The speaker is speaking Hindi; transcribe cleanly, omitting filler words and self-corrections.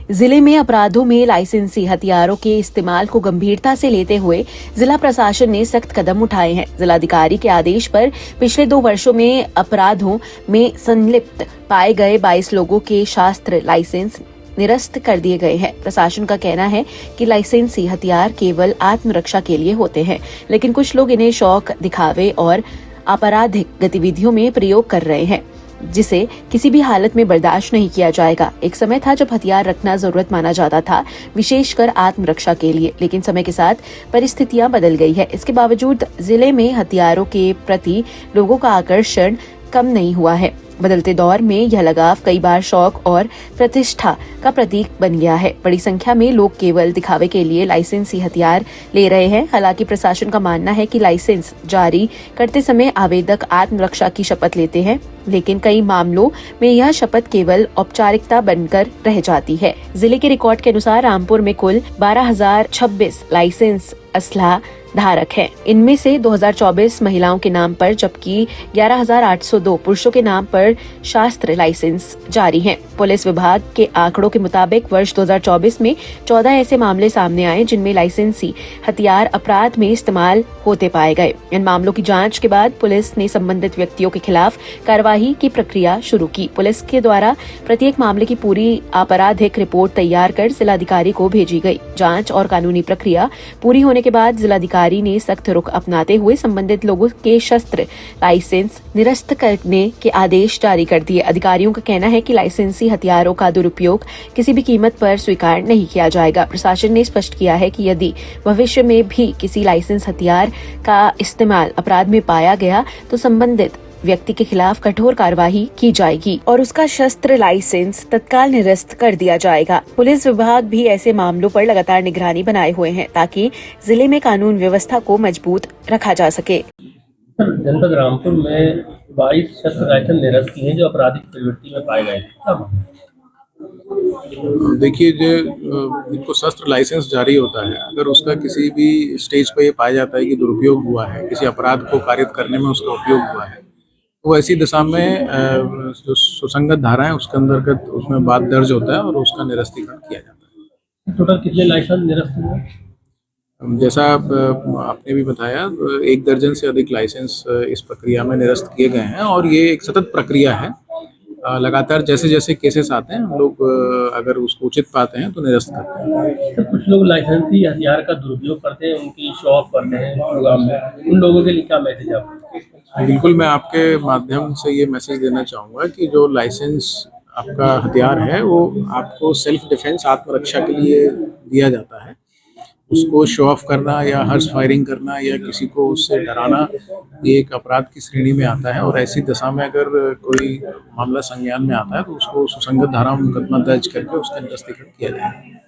जिले में अपराधों में लाइसेंसी हथियारों के इस्तेमाल को गंभीरता से लेते हुए जिला प्रशासन ने सख्त कदम उठाए हैं। जिलाधिकारी के आदेश पर पिछले 2 वर्षों में अपराधों में संलिप्त पाए गए 22 लोगों के शस्त्र लाइसेंस निरस्त कर दिए गए हैं। प्रशासन का कहना है कि लाइसेंसी हथियार केवल आत्मरक्षा के लिए होते हैं, लेकिन कुछ लोग इन्हें शौक, दिखावे और आपराधिक गतिविधियों में प्रयोग कर रहे हैं, जिसे किसी भी हालत में बर्दाश्त नहीं किया जाएगा। एक समय था जब हथियार रखना जरूरत माना जाता था, विशेषकर आत्मरक्षा के लिए, लेकिन समय के साथ परिस्थितियां बदल गई है। इसके बावजूद जिले में हथियारों के प्रति लोगों का आकर्षण कम नहीं हुआ है। बदलते दौर में यह लगाव कई बार शौक और प्रतिष्ठा का प्रतीक बन गया है। बड़ी संख्या में लोग केवल दिखावे के लिए लाइसेंसी हथियार ले रहे हैं। हालांकि प्रशासन का मानना है कि लाइसेंस जारी करते समय आवेदक आत्मरक्षा की शपथ लेते हैं, लेकिन कई मामलों में यह शपथ केवल औपचारिकता बनकर रह जाती है। जिले के रिकॉर्ड के अनुसार रामपुर में कुल 12,026 लाइसेंस असला धारक हैं। इनमें से 2024 महिलाओं के नाम पर जबकि 11,802 पुरुषों के नाम पर शस्त्र लाइसेंस जारी हैं। पुलिस विभाग के आंकड़ों के मुताबिक वर्ष 2024 में 14 ऐसे मामले सामने आए जिनमें लाइसेंसी हथियार अपराध में इस्तेमाल होते पाए गए। इन मामलों की जांच के बाद पुलिस ने संबंधित व्यक्तियों के खिलाफ कार्रवाई की प्रक्रिया शुरू की। पुलिस के द्वारा प्रत्येक मामले की पूरी आपराधिक रिपोर्ट तैयार कर जिलाधिकारी को भेजी गई। जांच और कानूनी प्रक्रिया पूरी होने के बाद जिलाधिकारी ने सख्त रुख अपनाते हुए संबंधित लोगों के शस्त्र लाइसेंस निरस्त करने के आदेश जारी कर दिए। अधिकारियों का कहना है कि लाइसेंसी हथियारों का दुरुपयोग किसी भी कीमत पर स्वीकार नहीं किया जाएगा। प्रशासन ने स्पष्ट किया है कि यदि भविष्य में भी किसी लाइसेंस हथियार का इस्तेमाल अपराध में पाया गया तो संबंधित व्यक्ति के खिलाफ कठोर कार्रवाई की जाएगी और उसका शस्त्र लाइसेंस तत्काल निरस्त कर दिया जाएगा। पुलिस विभाग भी ऐसे मामलों पर लगातार निगरानी बनाए हुए हैं ताकि जिले में कानून व्यवस्था को मजबूत रखा जा सके। जनपद रामपुर में 22 शस्त्र लाइसेंस निरस्त किए हैं जो आपराधिक प्रवृत्ति में पाए गए थे। देखिए, जो इनको शस्त्र लाइसेंस जारी होता है, अगर उसका किसी भी स्टेज पर ये पाया जाता है कि दुरुपयोग हुआ है, किसी अपराध को कारित करने में उसका उपयोग हुआ है, तो ऐसी दिशा में जो सुसंगत धारा है उसके अंतर्गत उसमें बात दर्ज होता है और उसका निरस्तीकरण किया जाता है। टोटल कितने लाइसेंस निरस्त हुए? जैसा आपने भी बताया, 1 दर्जन से अधिक लाइसेंस इस प्रक्रिया में निरस्त किए गए हैं और ये एक सतत प्रक्रिया है। लगातार जैसे जैसे केसेस आते हैं हम लोग अगर उसको उचित पाते हैं तो निरस्त करते हैं। तो कुछ लोग लाइसेंसी हथियार का दुरुपयोग करते हैं, उनकी शौक करते हैं प्रोग्राम में, उन लोगों के लिए क्या मैसेज आपका? बिल्कुल, मैं आपके माध्यम से ये मैसेज देना चाहूँगा कि जो लाइसेंस आपका हथियार है वो आपको सेल्फ डिफेंस, आत्मरक्षा के लिए दिया जाता है। उसको शो ऑफ करना या हर्ष फायरिंग करना या किसी को उससे डराना, ये एक अपराध की श्रेणी में आता है और ऐसी दशा में अगर कोई मामला संज्ञान में आता है तो उसको सुसंगत धारा में मुकदमा दर्ज करके उसका निरस्तीकरण किया जाएगा।